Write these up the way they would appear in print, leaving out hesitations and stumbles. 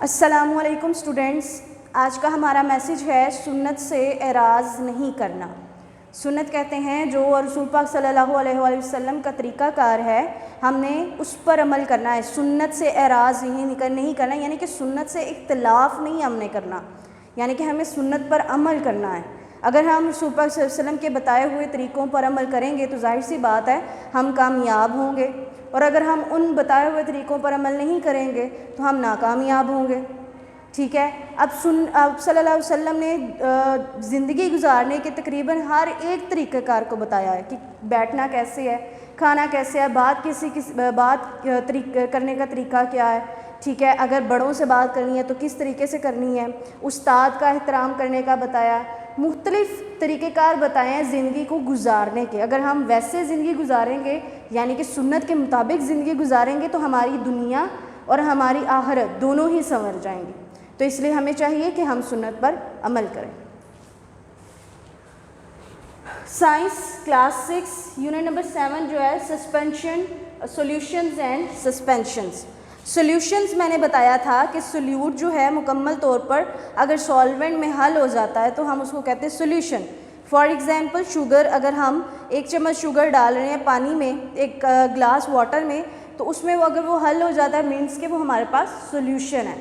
अस्सलामुअलैकुम स्टूडेंट्स, आज का हमारा मैसेज है सुन्नत से एराज़ नहीं करना। सुन्नत कहते हैं जो रसूल पाक सल्लल्लाहु अलैहि वसल्लम का तरीक़ाकार है, हमने उस पर अमल करना है। सुन्नत से एराज़ नहीं करना, यानी कि सुन्नत से इख्तिलाफ़ नहीं हमने करना, यानी कि हमें सुन्नत पर अमल करना है। अगर हम रसूल पाक सल्लल्लाहु अलैहि वसल्लम के बताए हुए तरीक़ों पर अमल करेंगे तो जाहिर सी बात है हम कामयाब होंगे, और अगर हम उन बताए हुए तरीक़ों पर अमल नहीं करेंगे तो हम नाकामयाब होंगे। ठीक है। अब सल्लल्लाहु अलैहि वसल्लम ने ज़िंदगी गुजारने के तकरीबन हर एक तरीक़ेकार को बताया है कि बैठना कैसे है, खाना कैसे है, बात करने का तरीका क्या है। ठीक है। अगर बड़ों से बात करनी है तो किस तरीके से करनी है, उस्ताद का एहतराम करने का बताया, मुख्तलिफ़ तरीक़ेकार बताए हैं ज़िंदगी को गुजारने के। अगर हम वैसे ज़िंदगी गुजारेंगे, यानी कि सुन्नत के मुताबिक ज़िंदगी गुजारेंगे, तो हमारी दुनिया और हमारी आखिरत दोनों ही संवर जाएंगी। तो इसलिए हमें चाहिए कि हम सुन्नत पर अमल करें। साइंस क्लास 6 यूनिट नंबर 7 जो है suspension, solutions and suspensions. Solutions मैंने बताया था कि सोल्यूट जो है मुकम्मल तौर पर अगर सॉल्वेंट में हल हो जाता है तो हम उसको कहते हैं सोल्यूशन। फॉर एग्ज़ाम्पल शुगर, अगर हम 1 चम्मच शुगर डाल रहे हैं पानी में, 1 ग्लास वाटर में, तो उसमें अगर वो हल हो जाता है मीन्स के वो हमारे पास सोल्यूशन है।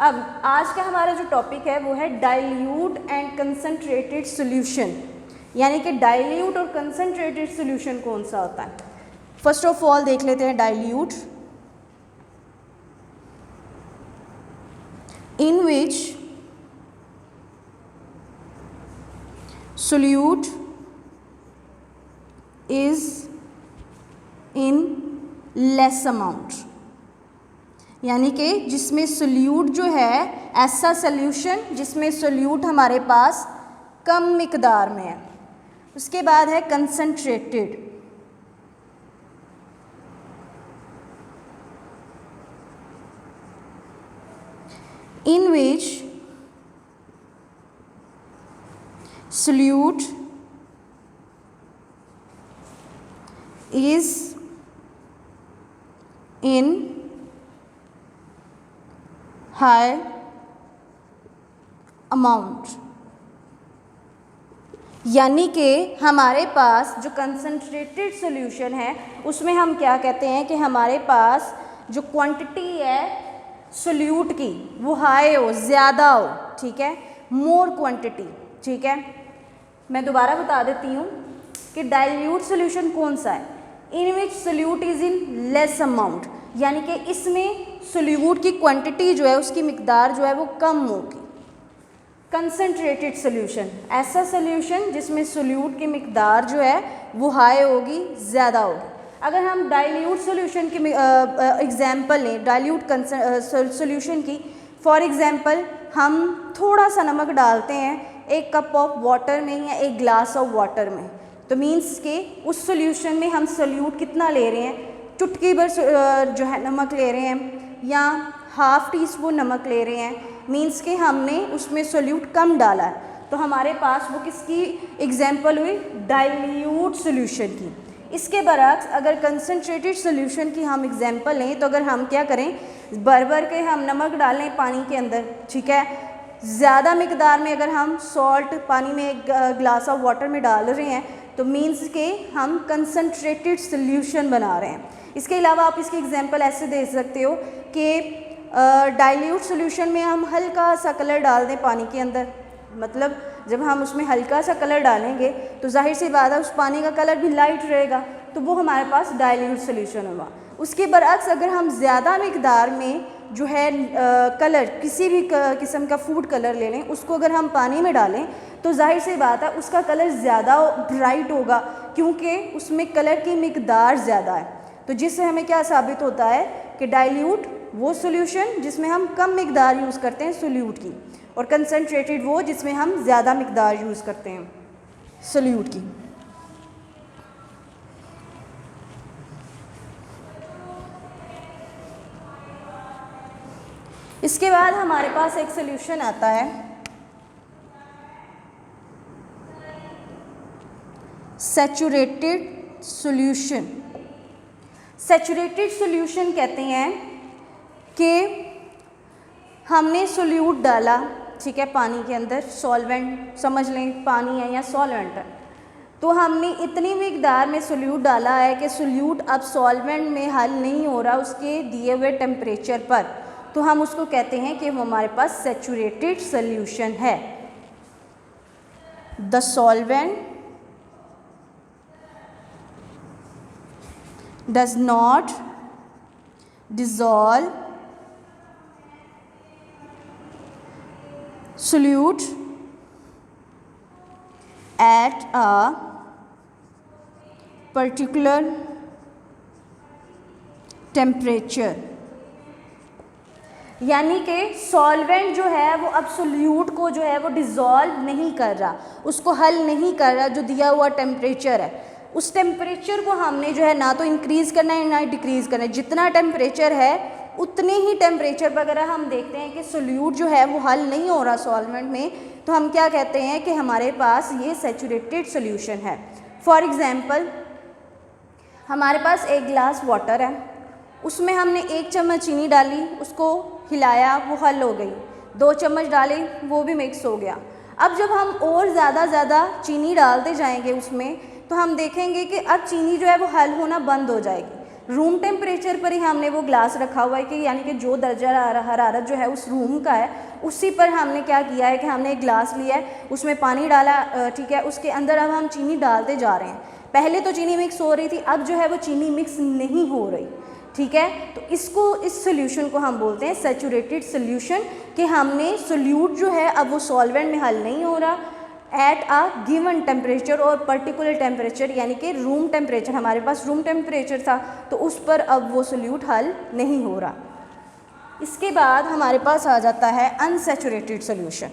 अब आज का हमारा जो टॉपिक है वो है डाइल्यूट एंड कंसनट्रेटेड सोल्यूशन, यानी कि डाइल्यूट और कंसनट्रेटेड सोल्यूशन कौन सा होता है। फर्स्ट ऑफ ऑल देख लेते हैं dilute, in which solute is in less amount, यानी कि जिसमें सोल्यूट जो है, ऐसा सोल्यूशन जिसमें सोल्यूट हमारे पास कम मिकदार में है। उसके बाद है concentrated, in which solute is in high amount, यानी कि हमारे पास जो कंसनट्रेटेड सॉल्यूशन है उसमें हम क्या कहते हैं कि हमारे पास जो क्वांटिटी है सोल्यूट की वो हाई हो, ज़्यादा हो। ठीक है, मोर क्वांटिटी। ठीक है, मैं दोबारा बता देती हूँ कि डाइल्यूट सोल्यूशन कौन सा है, in which solute is in less amount, यानी कि इसमें सोल्यूट की क्वांटिटी जो है, उसकी मिकदार जो है वो कम होगी। कंसनट्रेटेड सोल्यूशन, ऐसा सोल्यूशन जिसमें सोल्यूट की मिकदार जो है वो हाई होगी, ज़्यादा होगी। अगर हम डाइल्यूट सोल्यूशन की एग्जांपल लें, डाइल्यूट सोल्यूशन की, फॉर एग्जांपल हम थोड़ा सा नमक डालते हैं 1 कप ऑफ वाटर में या 1 ग्लास ऑफ वाटर में, तो मीन्स के उस सोल्यूशन में हम सोल्यूट कितना ले रहे हैं, चुटकी भर जो है नमक ले रहे हैं या ½ टीस्पून नमक ले रहे हैं, मीन्स के हमने उसमें सोल्यूट कम डाला है। तो हमारे पास वो किसकी एग्जांपल हुई, डाइल्यूट सोल्यूशन की। इसके बरक्स अगर कंसनट्रेटेड सोल्यूशन की हम एग्जांपल लें, तो अगर हम क्या करें, भर के हम नमक डालें पानी के अंदर, ठीक है, ज़्यादा मिकदार में अगर हम सॉल्ट पानी में 1 ग्लास ऑफ वाटर में डाल रहे हैं, तो मीन्स के हम कंसनट्रेटेड सोल्यूशन बना रहे हैं। इसके अलावा आप इसकी एग्जांपल ऐसे दे सकते हो कि डाइल्यूट सोल्यूशन में हम हल्का सा कलर डाल दें पानी के अंदर, मतलब जब हम उसमें हल्का सा कलर डालेंगे तो जाहिर सी बात है उस पानी का कलर भी लाइट रहेगा, तो वो हमारे पास डाइल्यूट सोल्यूशन होगा। उसके बरअक्स अगर हम ज़्यादा मिकदार में जो है कलर, किसी भी किस्म का फूड कलर ले लें, उसको अगर हम पानी में डालें तो जाहिर सी बात है उसका कलर ज़्यादा ब्राइट होगा, क्योंकि उसमें कलर की मिकदार ज़्यादा है। तो जिससे हमें क्या साबित होता है कि डाइल्यूट वो सोल्यूशन जिसमें हम कम मिकदार यूज़ करते हैं सोल्यूट की, और कंसनट्रेटेड वो जिसमें हम ज़्यादा मिकदार यूज़ करते हैं सोल्यूट की। इसके बाद हमारे पास एक सोल्यूशन आता है सैचुरेटेड सॉल्यूशन। सैचुरेटेड सॉल्यूशन कहते हैं कि हमने सोल्यूट डाला, ठीक है, पानी के अंदर, सॉल्वेंट समझ लें, पानी है या सॉल्वेंट है, तो हमने इतनी मिकदार में सोल्यूट डाला है कि सोल्यूट अब सॉल्वेंट में हल नहीं हो रहा उसके दिए हुए टेम्परेचर पर, तो हम उसको कहते हैं कि वो हमारे पास सैचुरेटेड सोल्यूशन है। The solvent does not dissolve solute at a particular temperature, यानी कि सॉल्वेंट जो है वो अब सोल्यूट को जो है वो डिज़ोल्व नहीं कर रहा, उसको हल नहीं कर रहा, जो दिया हुआ टेम्परेचर है उस टेम्परेचर को हमने जो है ना तो इंक्रीज़ करना है ना डिक्रीज़ करना है, जितना टेम्परेचर है उतने ही टेम्परेचर पर अगर हम देखते हैं कि सोल्यूट जो है वो हल नहीं हो रहा सॉल्वेंट में, तो हम क्या कहते हैं कि हमारे पास ये सैचुरेटेड सोल्यूशन है। फॉर एग्ज़ाम्पल, हमारे पास एक गिलास वाटर है, उसमें हमने 1 चम्मच चीनी डाली, उसको हिलाया, वो हल हो गई, 2 चम्मच डाले, वो भी मिक्स हो गया। अब जब हम और ज़्यादा चीनी डालते जाएंगे उसमें, तो हम देखेंगे कि अब चीनी जो है वो हल होना बंद हो जाएगी। रूम टेम्परेचर पर ही हमने वो ग्लास रखा हुआ है कि यानी कि जो दर्जा हरारत जो है उस रूम का है उसी पर हमने क्या किया है कि हमने एक गिलास लिया है, उसमें पानी डाला, ठीक है, उसके अंदर अब हम चीनी डालते जा रहे हैं। पहले तो चीनी मिक्स हो रही थी, अब जो है वो चीनी मिक्स नहीं हो रही, ठीक है। तो इस सोल्यूशन को हम बोलते हैं सैचुरेटेड सोल्यूशन, कि हमने सोल्यूट जो है अब वो सॉल्वेंट में हल नहीं हो रहा एट अ गिवन टेम्परेचर और पर्टिकुलर टेम्परेचर, यानी कि रूम टेम्परेचर, हमारे पास रूम टेम्परेचर था तो उस पर अब वो सोल्यूट हल नहीं हो रहा। इसके बाद हमारे पास आ जाता है अनसैचुरेटेड सोल्यूशन।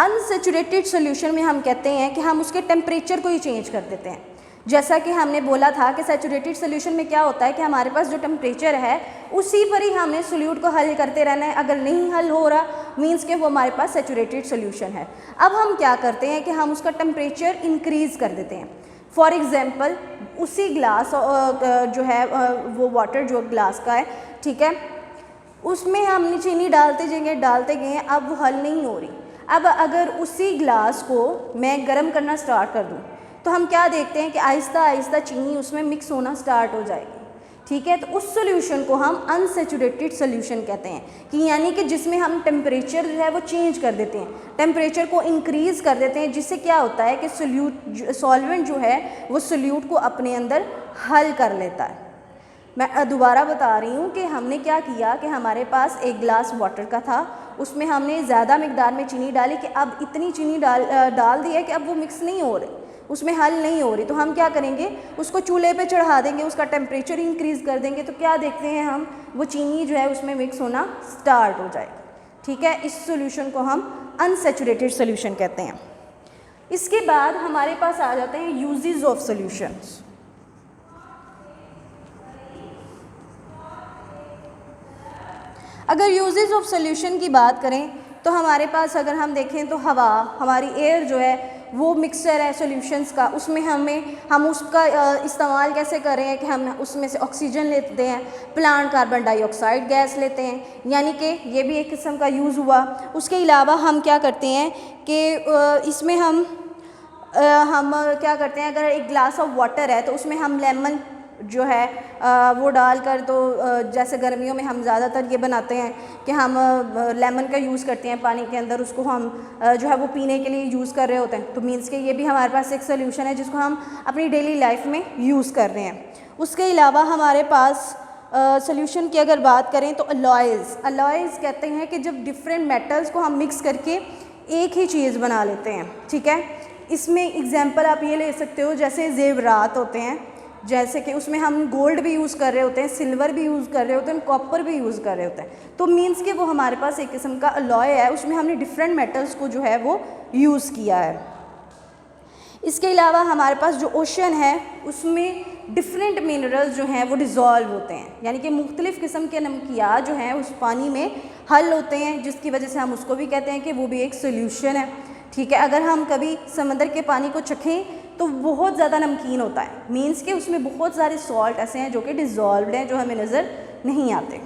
अनसैचुरेटेड सोल्यूशन में हम कहते हैं कि हम उसके टेम्परेचर को ही चेंज कर देते हैं। जैसा कि हमने बोला था कि सैचुरेटेड सोल्यूशन में क्या होता है कि हमारे पास जो टेम्परेचर है उसी पर ही हमने सोल्यूट को हल करते रहना है, अगर नहीं हल हो रहा मींस कि वो हमारे पास सैचुरेटेड सोल्यूशन है। अब हम क्या करते हैं कि हम उसका टेम्परेचर इंक्रीज़ कर देते हैं। फॉर एग्ज़ाम्पल, उसी ग्लास जो है वो वाटर जो ग्लास का है, ठीक है, उसमें हमने चीनी डालते गए, अब वो हल नहीं हो रही। अब अगर उसी ग्लास को मैं गर्म करना स्टार्ट कर दूँ तो हम क्या देखते हैं कि आहिस्ता आहिस्ता चीनी उसमें मिक्स होना स्टार्ट हो जाएगी, ठीक है। तो उस सोल्यूशन को हम अनसैचुरेटेड सोल्यूशन कहते हैं, कि यानी कि जिसमें हम टेम्परेचर जो है वो चेंज कर देते हैं, टेम्परेचर को इंक्रीज़ कर देते हैं, जिससे क्या होता है कि सॉल्वेंट जो है वो सोल्यूट को अपने अंदर हल कर लेता है। मैं दोबारा बता रही हूँ कि हमने क्या किया कि हमारे पास एक गिलास वाटर का था, उसमें हमने ज़्यादा मिकदार में चीनी डाली कि अब इतनी चीनी डाल दी है कि अब वो मिक्स नहीं हो रही, उसमें हल नहीं हो रही, तो हम क्या करेंगे, उसको चूल्हे पे चढ़ा देंगे, उसका टेम्परेचर इंक्रीज़ कर देंगे, तो क्या देखते हैं हम, वो चीनी जो है उसमें मिक्स होना स्टार्ट हो जाएगा, ठीक है। इस सोल्यूशन को हम अनसैचुरेटेड सोल्यूशन कहते हैं। इसके बाद हमारे पास आ जाते हैं यूजेस ऑफ सोल्यूशंस। अगर यूजेस ऑफ सोल्यूशन की बात करें तो हमारे पास अगर हम देखें तो हवा, हमारी एयर जो है वो मिक्सचर है सॉल्यूशंस का, उसमें हम उसका इस्तेमाल कैसे करें कि हम उसमें से ऑक्सीजन लेते हैं, प्लांट कार्बन डाइऑक्साइड गैस लेते हैं, यानी कि ये भी एक किस्म का यूज़ हुआ। उसके अलावा हम क्या करते हैं कि इसमें हम क्या करते हैं, अगर एक ग्लास ऑफ वाटर है तो उसमें हम लेमन जो है वो डालकर, तो जैसे गर्मियों में हम ज़्यादातर ये बनाते हैं कि हम लेमन का यूज़ करते हैं पानी के अंदर, उसको हम जो है वो पीने के लिए यूज़ कर रहे होते हैं, तो मीन्स कि ये भी हमारे पास एक सोल्यूशन है जिसको हम अपनी डेली लाइफ में यूज़ कर रहे हैं। उसके अलावा हमारे पास सोल्यूशन की अगर बात करें तो अलॉयज़ कहते हैं कि जब डिफरेंट मेटल्स को हम मिक्स करके एक ही चीज़ बना लेते हैं, ठीक है। इसमें एग्जांपल आप ये ले सकते हो, जैसे जेवरात होते हैं, जैसे कि उसमें हम गोल्ड भी यूज़ कर रहे होते हैं, सिल्वर भी यूज़ कर रहे होते हैं, कॉपर भी यूज़ कर रहे होते हैं, तो मीन्स कि वो हमारे पास एक किस्म का अलॉय है, उसमें हमने डिफरेंट मेटल्स को जो है वो यूज़ किया है। इसके अलावा हमारे पास जो ओशन है उसमें डिफरेंट मिनरल्स जो हैं वो डिज़ोल्व होते हैं, यानी कि मुख्तलिफ़ किस्म के नमकियात जो हैं उस पानी में हल होते हैं, जिसकी वजह से हम उसको भी कहते हैं कि वो भी एक सोल्यूशन है, ठीक है। अगर हम कभी समंदर के पानी को चखें तो बहुत ज़्यादा नमकीन होता है, मीन्स कि उसमें बहुत सारे सॉल्ट ऐसे हैं जो कि डिज़ोल्व्ड हैं, जो हमें नज़र नहीं आते।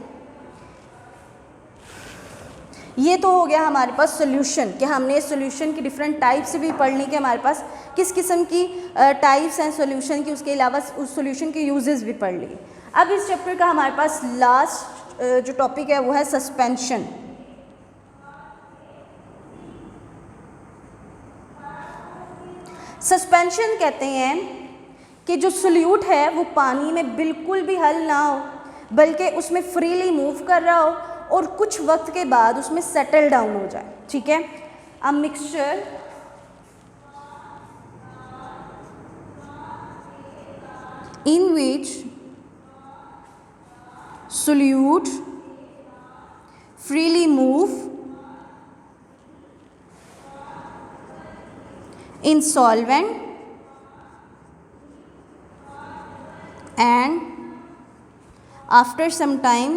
ये तो हो गया हमारे पास सोल्यूशन, कि हमने सोल्यूशन की डिफरेंट टाइप्स भी पढ़ ली कि हमारे पास किस किस्म की टाइप्स हैं सोल्यूशन की, उसके अलावा उस सोल्यूशन के यूजेस भी पढ़ लिए। अब इस चैप्टर का हमारे पास लास्ट जो टॉपिक है वो है सस्पेंशन। सस्पेंशन कहते हैं कि जो सोल्यूट है वो पानी में बिल्कुल भी हल ना हो, बल्कि उसमें फ्रीली मूव कर रहा हो और कुछ वक्त के बाद उसमें सेटल डाउन हो जाए। ठीक है, a mixture in which solute freely move in solvent and after some time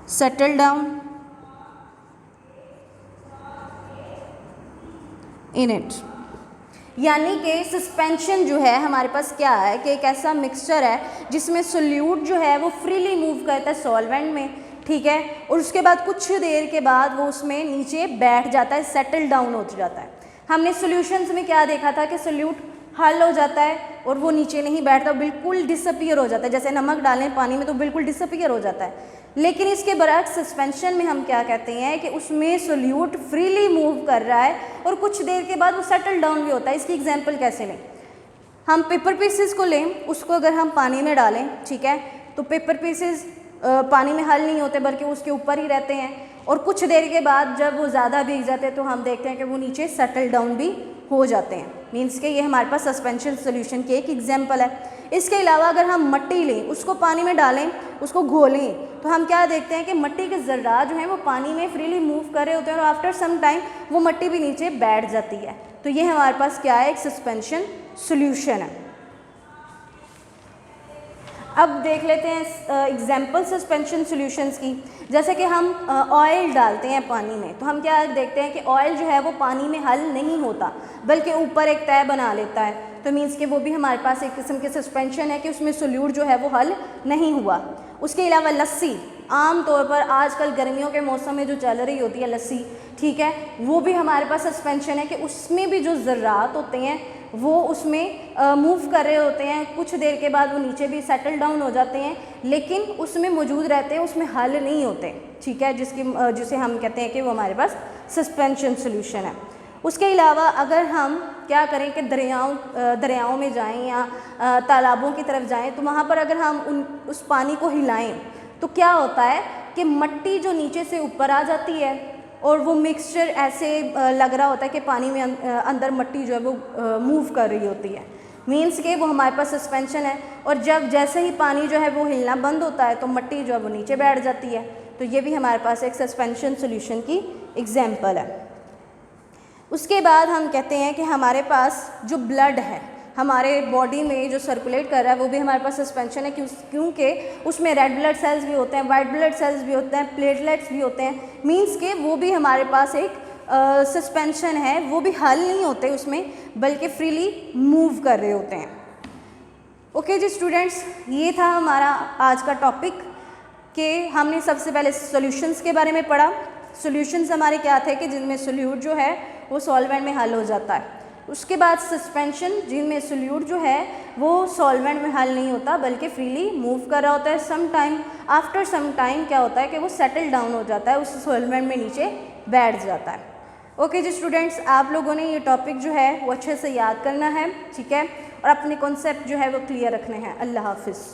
settle down in it। यानी कि सस्पेंशन जो है हमारे पास क्या है कि एक ऐसा मिक्सचर है जिसमें सोल्यूट जो है वो फ्रीली मूव करता है सॉल्वेंट में, ठीक है, और उसके बाद कुछ देर के बाद वो उसमें नीचे बैठ जाता है, सेटल डाउन हो जाता है। हमने सॉल्यूशंस में क्या देखा था कि सोल्यूट हल हो जाता है और वो नीचे नहीं बैठता, बिल्कुल डिसअपीयर हो जाता है, जैसे नमक डालें पानी में तो बिल्कुल डिसअपीयर हो जाता है। लेकिन इसके बरक्स सस्पेंशन में हम क्या कहते हैं कि उसमें सोल्यूट फ्रीली मूव कर रहा है और कुछ देर के बाद वो सेटल डाउन भी होता है। इसकी एग्जांपल कैसे लें, हम पेपर पीसेस को लें, उसको अगर हम पानी में डालें, ठीक है, तो पेपर पीसेस पानी में हल नहीं होते बल्कि उसके ऊपर ही रहते हैं, और कुछ देर के बाद जब वो ज़्यादा भीग जाते हैं तो हम देखते हैं कि वो नीचे सेटल डाउन भी हो जाते हैं। मीन्स के ये हमारे पास सस्पेंशन सोल्यूशन की एक एग्जांपल है। इसके अलावा अगर हम मट्टी लें, उसको पानी में डालें, उसको घोलें, तो हम क्या देखते हैं कि मट्टी के ज़र्रा जो हैं वो पानी में फ्रीली मूव कर रहे होते हैं और आफ्टर सम टाइम वो मट्टी भी नीचे बैठ जाती है। तो ये हमारे पास क्या है, एक सस्पेंशन सोल्यूशन है। अब देख लेते हैं एग्जाम्पल सस्पेंशन सॉल्यूशंस की। जैसे कि हम ऑयल डालते हैं पानी में, तो हम क्या देखते हैं कि ऑयल जो है वो पानी में हल नहीं होता बल्कि ऊपर एक तह बना लेता है। तो मीन्स कि वो भी हमारे पास एक किस्म की सस्पेंशन है कि उसमें सोल्यूट जो है वो हल नहीं हुआ। उसके अलावा लस्सी, आम तौर पर आजकल गर्मियों के मौसम में जो चल रही होती है लस्सी, ठीक है, वो भी हमारे पास सस्पेंशन है कि उसमें भी जो ज़र्रात होते हैं वो उसमें मूव कर रहे होते हैं, कुछ देर के बाद वो नीचे भी सेटल डाउन हो जाते हैं, लेकिन उसमें मौजूद रहते हैं, उसमें हल नहीं होते, ठीक है, जिसे हम कहते हैं कि वो हमारे पास सस्पेंशन सोल्यूशन है। उसके अलावा अगर हम क्या करें कि दरियाओं में जाएं या तालाबों की तरफ जाएं, तो वहाँ पर अगर हम उस पानी को हिलाएं तो क्या होता है कि मट्टी जो नीचे से ऊपर आ जाती है और वो मिक्सचर ऐसे लग रहा होता है कि पानी में अंदर मट्टी जो है वो मूव कर रही होती है। मीन्स के वो हमारे पास सस्पेंशन है, और जब जैसे ही पानी जो है वो हिलना बंद होता है तो मट्टी जो है वो नीचे बैठ जाती है। तो ये भी हमारे पास एक सस्पेंशन सोल्यूशन की एग्जाम्पल है। उसके बाद हम कहते हैं कि हमारे पास जो ब्लड है हमारे बॉडी में जो सर्कुलेट कर रहा है वो भी हमारे पास सस्पेंशन है, क्योंकि उसमें रेड ब्लड सेल्स भी होते हैं, वाइट ब्लड सेल्स भी होते हैं, प्लेटलेट्स भी होते हैं। मींस के वो भी हमारे पास एक सस्पेंशन है, वो भी हल नहीं होते उसमें बल्कि फ्रीली मूव कर रहे होते हैं। ओके जी स्टूडेंट्स, ये था हमारा आज का टॉपिक कि हमने सबसे पहले सॉल्यूशंस के बारे में पढ़ा। सॉल्यूशंस हमारे क्या थे कि जिनमें सोल्यूट जो है वो सॉल्वेंट में हल हो जाता है। उसके बाद सस्पेंशन, जिनमें सोल्यूट जो है वो सॉल्वेंट में हल नहीं होता बल्कि फ्रीली मूव कर रहा होता है। Some time after some time क्या होता है कि वो सेटल डाउन हो जाता है, उस सॉल्वेंट में नीचे बैठ जाता है। ओके जी स्टूडेंट्स, आप लोगों ने ये टॉपिक जो है वो अच्छे से याद करना है, ठीक है, और अपने कॉन्सेप्ट जो है वो क्लियर रखने हैं। अल्लाह हाफिज़।